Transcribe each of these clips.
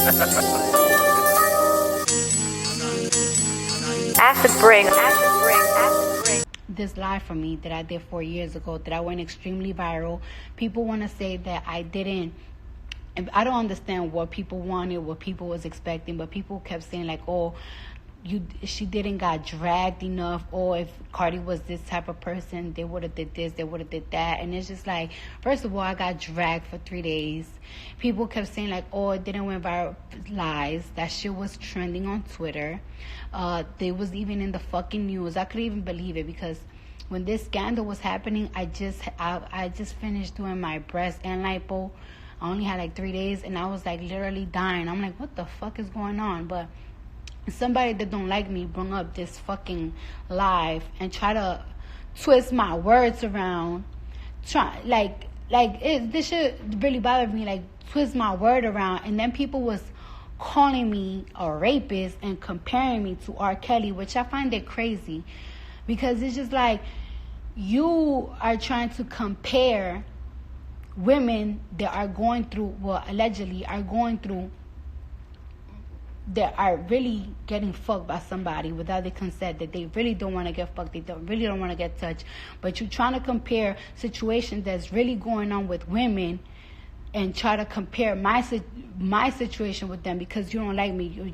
Acid bring. This live for me that I did 4 years ago that I went extremely viral. People want to say that I didn't. I don't understand what people wanted, what people was expecting, but people kept saying like, "Oh, she didn't got dragged enough," or if Cardi was this type of person, they would have did this, they would have did that. And it's just like, first of all, I got dragged for 3 days. People kept saying like, "Oh, it didn't went viral." Lies. That shit was trending on Twitter. They was even in the fucking news. I couldn't even believe it because when this scandal was happening, I just finished doing my breast and lipo. I only had like 3 days and I was like literally dying. I'm like, what the fuck is going on? But somebody that don't like me bring up this fucking live and try to twist my words around. This shit really bothered me. Like, twist my word around, and then people was calling me a rapist and comparing me to R. Kelly, which I find it crazy because it's just like you are trying to compare women that are going through, well, allegedly are going through, that are really getting fucked by somebody without their consent, that they really don't want to get fucked, they really don't want to get touched, but you're trying to compare situations that's really going on with women and try to compare my situation with them because you don't like me. You're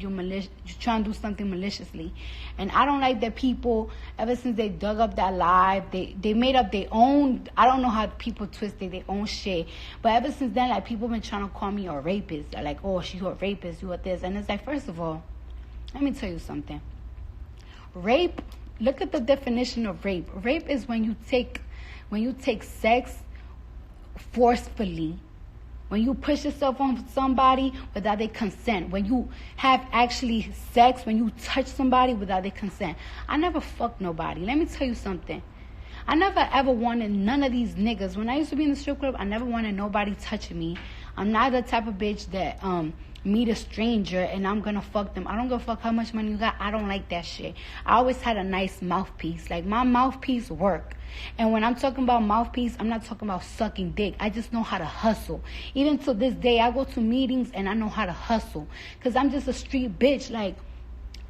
trying to do something maliciously. And I don't like that people, ever since they dug up that live, they made up their own, I don't know how people twisted their own shit. But ever since then, like, people been trying to call me a rapist. They're like, "Oh, she's a rapist, you are this." And it's like, first of all, let me tell you something. Rape, look at the definition of rape. Rape is when you take sex forcefully. When you push yourself on somebody without their consent. When you have actually sex, when you touch somebody without their consent. I never fucked nobody. Let me tell you something. I never ever wanted none of these niggas. When I used to be in the strip club, I never wanted nobody touching me. I'm not the type of bitch that meet a stranger and I'm gonna fuck them. I don't give a fuck how much money you got. I don't like that shit. I always had a nice mouthpiece. Like, my mouthpiece work. And when I'm talking about mouthpiece, I'm not talking about sucking dick. I just know how to hustle. Even to this day, I go to meetings and I know how to hustle. Because I'm just a street bitch. Like,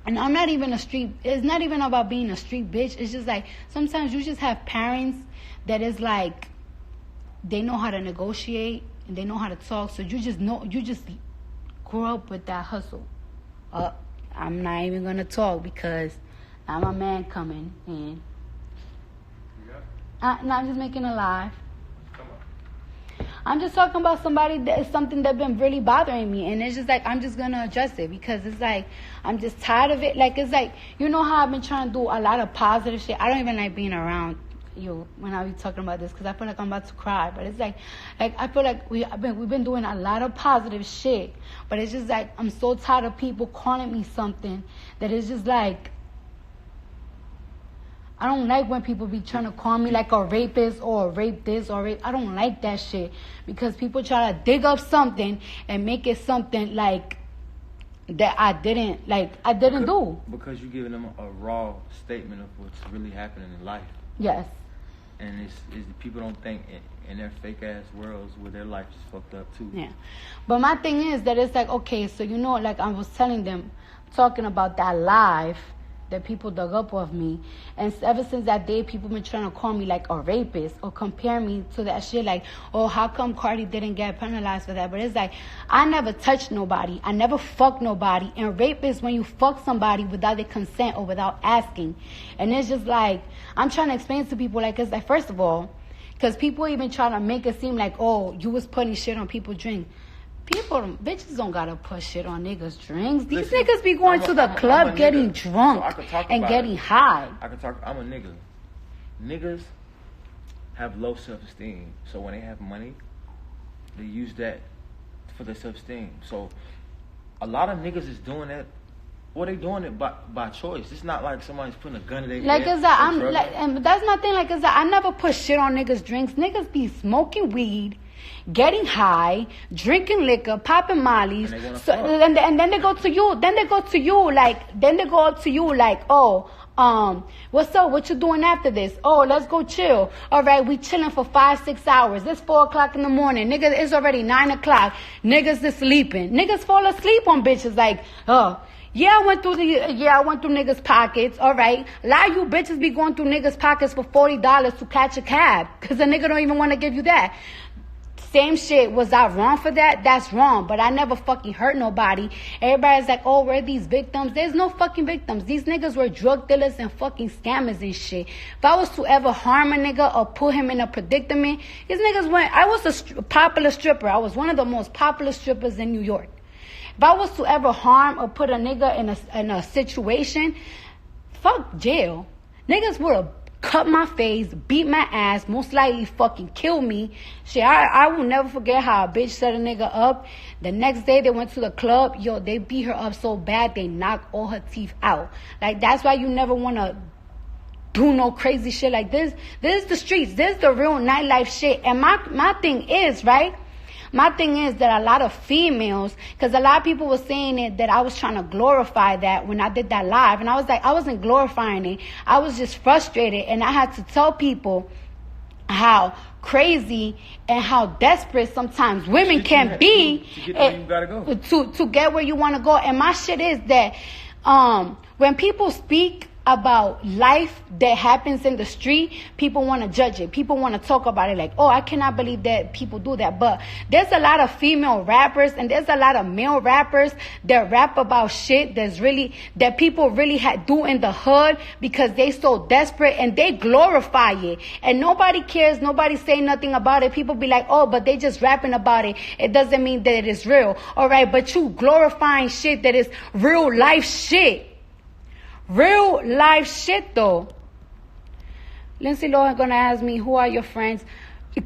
and I'm not even a street, it's not even about being a street bitch. It's just like, sometimes you just have parents that is like, they know how to negotiate and they know how to talk. So you just grew up with that hustle. I'm not even going to talk because now my man coming in. No, I'm just making a live. Come on. I'm just talking about something that's been really bothering me. And it's just like, I'm just going to address it because it's like, I'm just tired of it. Like, it's like, you know how I've been trying to do a lot of positive shit. I don't even like being around you when I be talking about this because I feel like I'm about to cry. But it's like I feel like we've been doing a lot of positive shit. But it's just like, I'm so tired of people calling me something that is just like, I don't like when people be trying to call me like a rapist or a rape this or rape. I don't like that shit because people try to dig up something and make it something like that I didn't do. Because you're giving them a raw statement of what's really happening in life. Yes. And it's people don't think in their fake ass worlds where their life is fucked up too. Yeah. But my thing is that it's like, okay, so you know, like I was telling them, talking about that live that people dug up of me, and ever since that day people been trying to call me like a rapist or compare me to that shit, like, oh, how come Cardi didn't get penalized for that? But it's like, I never touched nobody, I never fucked nobody, and rape is when you fuck somebody without their consent or without asking. And it's just like, I'm trying to explain to people, like, it's like, first of all, because people even try to make it seem like, oh, you was putting shit on people's drink. Bitches don't gotta put shit on niggas' drinks. These niggas be going to the club getting drunk and getting high. I'm a nigga. Niggas have low self-esteem. So when they have money, they use that for their self-esteem. So a lot of niggas is doing that. Well, they doing it by choice. It's not like somebody's putting a gun in their head. Like, is that I'm like, and that's my thing. Like, is that I never put shit on niggas' drinks. Niggas be smoking weed, getting high, drinking liquor, popping mollies, and then they go to you. Then they go to you like, oh, What's up? What you doing after this? Oh, let's go chill. All right, we chilling for 5-6 hours. It's 4 o'clock in the morning. Niggas, it's already 9 o'clock. Niggas is sleeping. Niggas fall asleep on bitches like, yeah, I went through niggas' pockets. All right. A lot of you bitches be going through niggas' pockets for $40 to catch a cab. Cause the nigga don't even want to give you that. Same shit. Was I wrong for that? That's wrong. But I never fucking hurt nobody. Everybody's like, oh, we're these victims. There's no fucking victims. These niggas were drug dealers and fucking scammers and shit. If I was to ever harm a nigga or put him in a predicament, these niggas went. I was a popular stripper. I was one of the most popular strippers in New York. If I was to ever harm or put a nigga in a situation, fuck jail. Niggas would have cut my face, beat my ass, most likely fucking kill me. Shit, I will never forget how a bitch set a nigga up. The next day they went to the club. Yo, they beat her up so bad they knocked all her teeth out. Like, that's why you never want to do no crazy shit like this. This is the streets. This is the real nightlife shit. And my thing is, right? My thing is that a lot of females, because a lot of people were saying it, that I was trying to glorify that when I did that live. And I was like, I wasn't glorifying it. I was just frustrated. And I had to tell people how crazy and how desperate sometimes women can be to get where you gotta go. To get where you want to go. And my shit is that when people speak about life that happens in the street, people want to judge it. People want to talk about it like, oh, I cannot believe that people do that. But there's a lot of female rappers and there's a lot of male rappers that rap about shit that people really do in the hood because they so desperate and they glorify it. And nobody cares. Nobody say nothing about it. People be like, oh, but they just rapping about it. It doesn't mean that it is real. All right, but you glorifying shit that is real life shit. Real life shit though. Lindsay Lohan gonna ask me, who are your friends?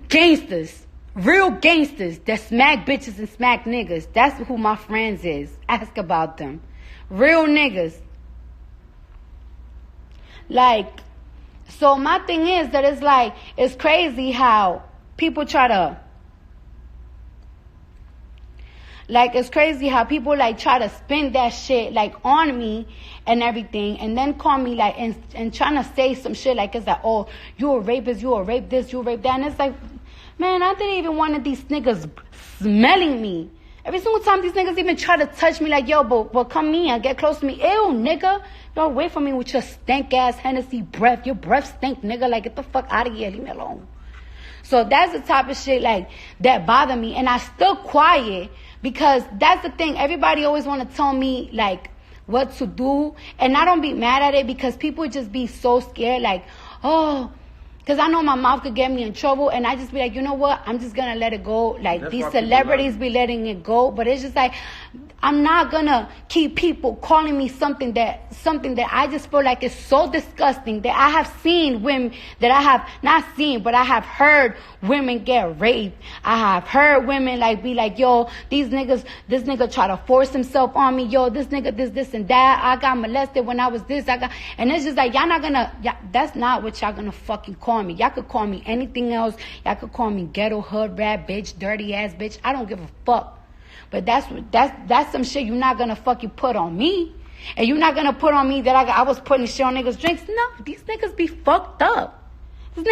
Gangsters. Real gangsters that smack bitches and smack niggas. That's who my friends is. Ask about them. Real niggas. Like, so my thing is that it's like, it's crazy how people try to, like, it's crazy how people, like, try to spin that shit, like, on me and everything, and then call me, like, and trying to say some shit, like, it's like, oh, you a rapist, you a rape this, you a rape that, and it's like, man, I didn't even want these niggas smelling me. Every single time these niggas even try to touch me, like, yo, but come here, get close to me. Ew, nigga, go away from me with your stank-ass Hennessy breath. Your breath stink, nigga, like, get the fuck out of here, leave me alone. So that's the type of shit, like, that bother me, and I still quiet. Because that's the thing. Everybody always want to tell me, like, what to do. And I don't be mad at it because people just be so scared. Like, oh, because I know my mouth could get me in trouble. And I just be like, you know what? I'm just going to let it go. Like, That's these why people celebrities be letting it go. But it's just like, I'm not going to keep people calling me something that I just feel like is so disgusting that I have seen women, that I have not seen, but I have heard women get raped. I have heard women like be like, yo, this nigga try to force himself on me. Yo, this nigga, this and that. I got molested when I was this. And it's just like, that's not what y'all gonna fucking call me. Y'all could call me anything else. Y'all could call me ghetto hood rat bitch, dirty ass bitch. I don't give a fuck. But that's some shit you're not gonna fucking put on me. And you're not gonna put on me that I was putting shit on niggas' drinks. No, these niggas be fucked up. So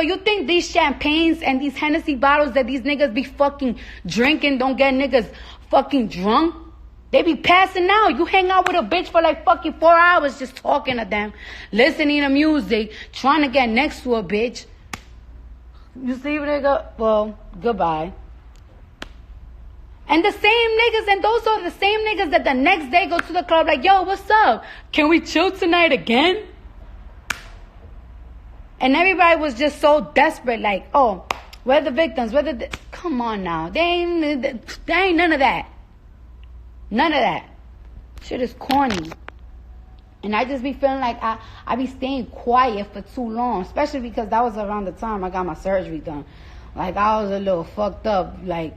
you think these champagnes and these Hennessy bottles that these niggas be fucking drinking don't get niggas fucking drunk? They be passing out. You hang out with a bitch for like fucking 4 hours just talking to them, listening to music, trying to get next to a bitch. You see, nigga? Well, goodbye. And the same niggas, and those are the same niggas that the next day go to the club like, yo, what's up? Can we chill tonight again? And everybody was just so desperate, like, oh, we're the victims. Come on now. They ain't none of that. None of that. Shit is corny. And I just be feeling like I be staying quiet for too long, especially because that was around the time I got my surgery done. Like, I was a little fucked up, like...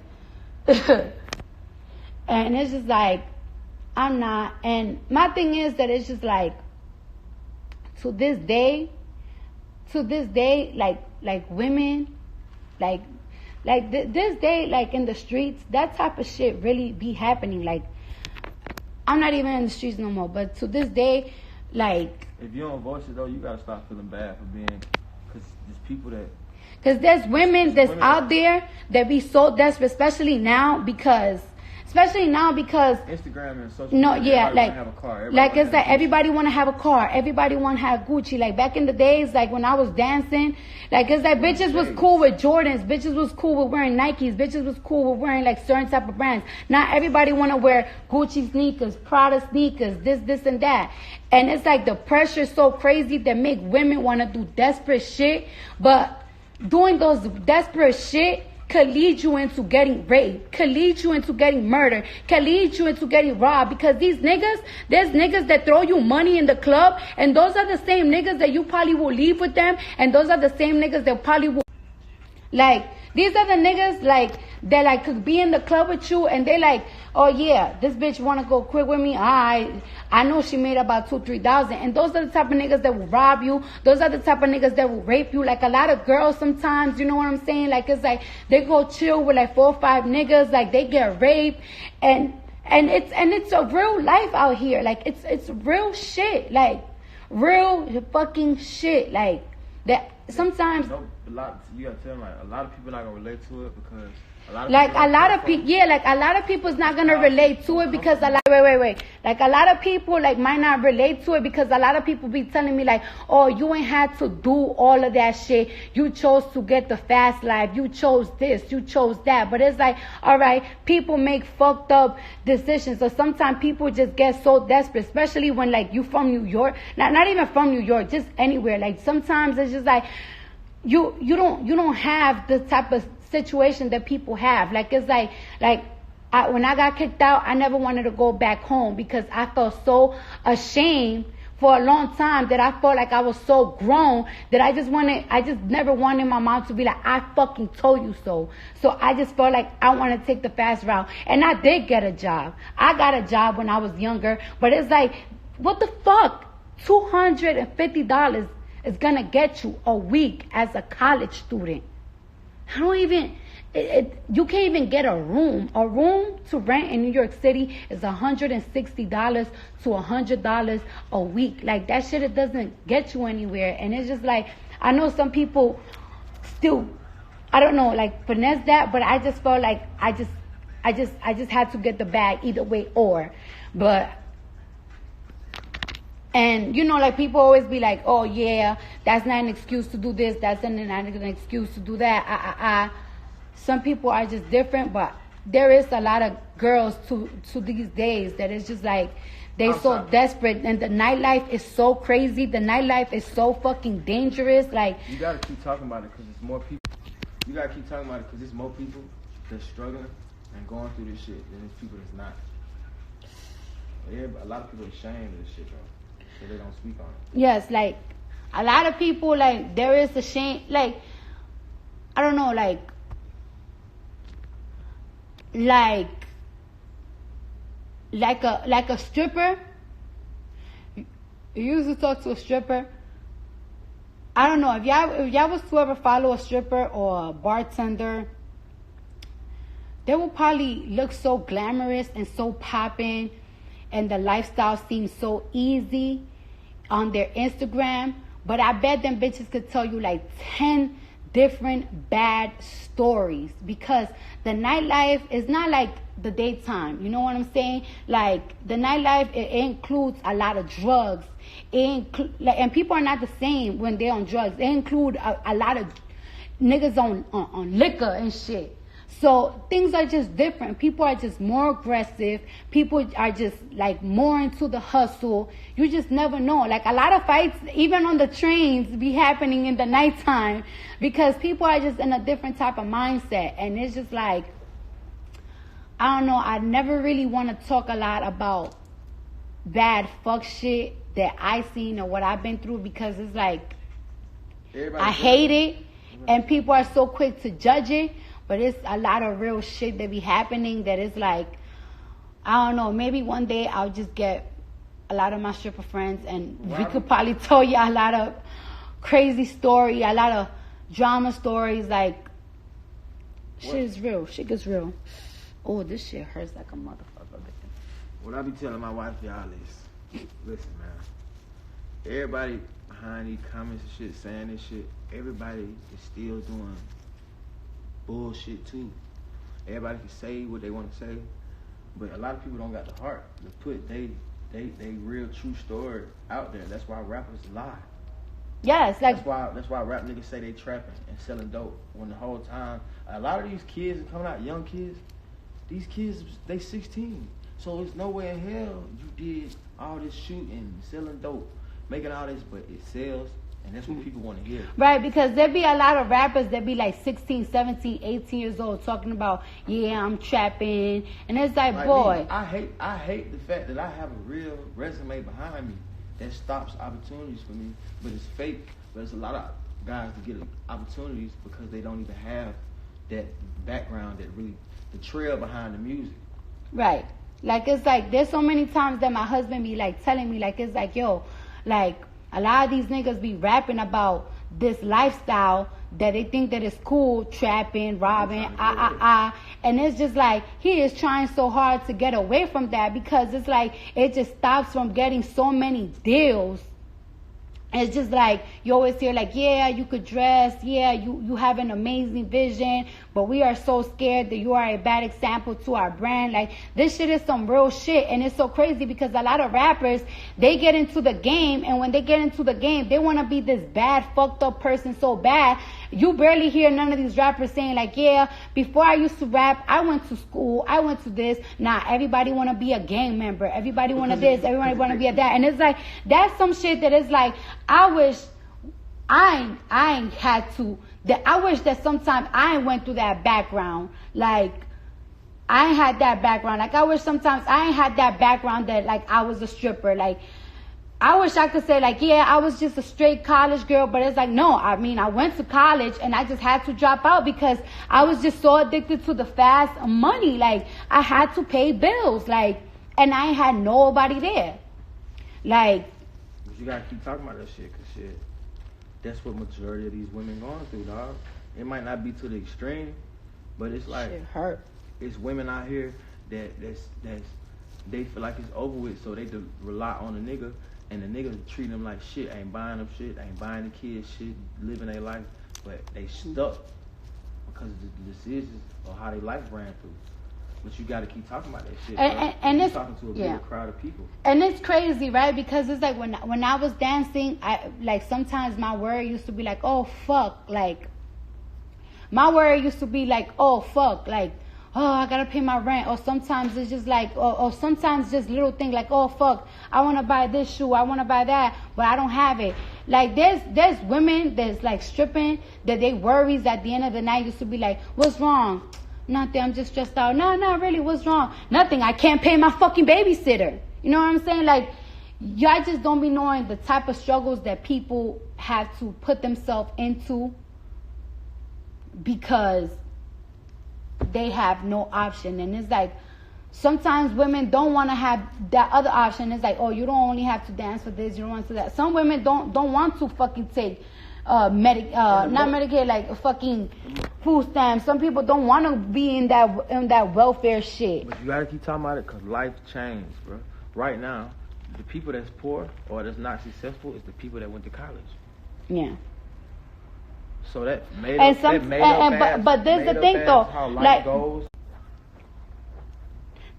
And it's just like, I'm not. And my thing is that it's just like, to this day, like women, this day, like in the streets, that type of shit really be happening. Like, I'm not even in the streets no more, but to this day, Like, if you don't voice it though, you gotta stop feeling bad for being, because there's people that. Because there's women that's out there that be so desperate, especially now because Instagram and social media. Like, have a car. like it's like everybody want to have a car, everybody want to have Gucci. Like back in the days, like when I was dancing, like it's like bitches was cool with Jordans, bitches was cool with wearing Nikes, bitches was cool with wearing like certain type of brands. Now everybody want to wear Gucci sneakers, Prada sneakers, this and that. And it's like the pressure is so crazy that make women want to do desperate shit, but doing those desperate shit could lead you into getting raped, could lead you into getting murdered, could lead you into getting robbed, because there's niggas that throw you money in the club, and those are the same niggas that you probably will leave with them, and those are the same niggas that probably will, like, these are the niggas, like, that, like, could be in the club with you, and they like, oh, yeah, this bitch want to go quick with me. I know she made about $2,000-3,000. And those are the type of niggas that will rob you. Those are the type of niggas that will rape you. Like, a lot of girls sometimes, you know what I'm saying? Like, it's like, they go chill with, like, 4 or 5 niggas. Like, they get raped. And it's a real life out here. Like, it's real shit. Like, real fucking shit. Like, that sometimes. You gotta tell them, like, a lot of people not gonna relate to it because a lot of people's not gonna relate to it because like a lot of people like might not relate to it because a lot of people be telling me like, oh, you ain't had to do all of that shit, you chose to get the fast life, you chose this, you chose that. But it's like, all right, people make fucked up decisions. So sometimes people just get so desperate, especially when like you from New York, not even from New York, just anywhere. Like sometimes it's just like you don't have the type of situation that people have. Like it's like when I got kicked out, I never wanted to go back home because I felt so ashamed for a long time that I felt like I was so grown that I just never wanted my mom to be like, I fucking told you so. So I just felt like I want to take the fast route. And I did get a job. I got a job when I was younger, but it's like, what the fuck? $250 is gonna get you a week as a college student. I don't even, you can't even get a room. A room to rent in New York City is $160 to $100 a week. Like that shit, it doesn't get you anywhere. And it's just like, I know some people still, I don't know, like finesse that, but I just felt like I just had to get the bag either way and, you know, like, people always be like, oh, yeah, that's not an excuse to do this. That's not an excuse to do that. Some people are just different, but there is a lot of girls to these days that is just like, they so desperate. And the nightlife is so crazy. The nightlife is so fucking dangerous. Like, you got to keep talking about it because it's more people. You got to keep talking about it because there's more people that's struggling and going through this shit than there's people that's not. Yeah, but a lot of people are ashamed of this shit, though. So they don't speak on it. Yes, like a lot of people, like there is a shame, like I don't know, like a stripper. You used to talk to a stripper. I don't know if y'all was to ever follow a stripper or a bartender. They will probably look so glamorous and so popping, and the lifestyle seems so easy on their Instagram, but I bet them bitches could tell you like 10 different bad stories because the nightlife is not like the daytime. You know what I'm saying? Like the nightlife, it includes a lot of drugs. And people are not the same when they're on drugs. They include a lot of niggas on liquor and shit. So things are just different. People are just more aggressive. People are just like more into the hustle. You just never know. Like a lot of fights, even on the trains, be happening in the nighttime because people are just in a different type of mindset. And it's just like, I don't know. I never really want to talk a lot about bad fuck shit that I seen or what I've been through because it's like, I hate it. And people are so quick to judge it. But it's a lot of real shit that be happening that is like, I don't know, maybe one day I'll just get a lot of my stripper friends and we could probably tell you a lot of crazy story, a lot of drama stories. Like, shit is real. Shit gets real. Oh, this shit hurts like a motherfucker. What I be telling my wife, y'all, is, listen, man, everybody behind these comments and shit saying this shit, everybody is still doing bullshit too. Everybody can say what they want to say, but a lot of people don't got the heart to put they real true story out there. That's why rappers lie. Yes, like that's why rap niggas say they trapping and selling dope when the whole time a lot of these kids are coming out, young kids. These kids, they 16, so there's no way in hell you did all this shooting, selling dope, making all this, but it sells, and that's what people want to hear. Right, because there be a lot of rappers that be like 16, 17, 18 years old talking about, yeah, I'm trapping, and it's like boy. Me, I hate the fact that I have a real resume behind me that stops opportunities for me, but it's fake. But there's a lot of guys that get opportunities because they don't even have that background, that really, the trail behind the music. Right. Like, it's like, there's so many times that my husband be like telling me, like, it's like, yo, like, a lot of these niggas be rapping about this lifestyle that they think that it's cool, trapping, robbing, and it's just like, he is trying so hard to get away from that because it's like, it just stops from getting so many deals. It's just like, you always hear like, yeah, you could dress, yeah, you have an amazing vision, but we are so scared that you are a bad example to our brand. Like, this shit is some real shit, and it's so crazy because a lot of rappers, they get into the game, and when they get into the game, they want to be this bad, fucked up person so bad. You barely hear none of these rappers saying like, yeah, before I used to rap, I went to school, I went to this. Nah, everybody want to be a gang member. Everybody want to this. Everybody want to be a that. And it's like, that's some shit that is like, I wish I ain't had to. That I wish that sometimes I went through that background. Like, I ain't had that background. Like, I wish sometimes I ain't had that background that like I was a stripper. Like, I wish I could say like, yeah, I was just a straight college girl, but it's like, no, I mean, I went to college and I just had to drop out because I was just so addicted to the fast money. Like, I had to pay bills, like, and I had nobody there. Like, but you gotta keep talking about that shit, cause shit, that's what majority of these women going through, dog. It might not be to the extreme, but it's like, shit hurt. It's women out here that's they feel like it's over with, so they rely on a nigga. And the niggas treat them like shit, ain't buying them shit, ain't buying the kids shit, living their life, but they stuck because of the decisions or how their life ran through. But you gotta keep talking about that shit, and it's talking to a bigger crowd of people. And it's crazy, right? Because it's like when I was dancing, I like sometimes my word used to be like, oh fuck, like my word used to be like, oh fuck, like, oh, I gotta pay my rent. Or sometimes it's just like, or sometimes just little things like, oh fuck, I wanna buy this shoe, I wanna buy that, but I don't have it. Like, there's women that's like stripping that they worries at the end of the night used to be like, what's wrong? Nothing, I'm just stressed out. No, not really, what's wrong? Nothing, I can't pay my fucking babysitter. You know what I'm saying? Like, y'all just don't be knowing the type of struggles that people have to put themselves into because they have no option. And it's like, sometimes women don't want to have that other option. It's like, oh, you don't only have to dance for this, you don't want to do that. Some women don't want to fucking take not Medicaid, like fucking food stamps. Some people don't want to be in that welfare shit. But you gotta keep talking about it because life changed, bro. Right now, the people that's poor or that's not successful is the people that went to college. Yeah. So that made but there's the thing though, how life like goes.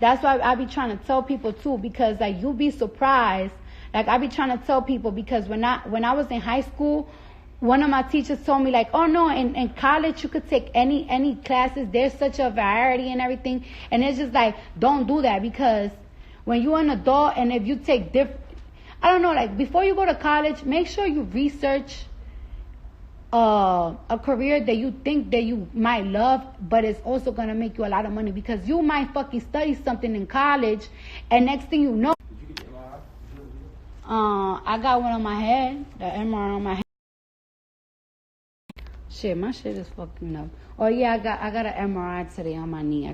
That's why I be trying to tell people too, because like you'll be surprised. Like I be trying to tell people because when I was in high school, one of my teachers told me like, oh no, in college you could take any classes. There's such a variety and everything, and it's just like, don't do that because when you're an adult and if you take I don't know, like before you go to college, make sure you research a career that you think that you might love, but it's also gonna make you a lot of money because you might fucking study something in college, and next thing you know, I got one on my head, the MRI on my head. Shit, my shit is fucking up. Oh yeah, I got an MRI today on my knee.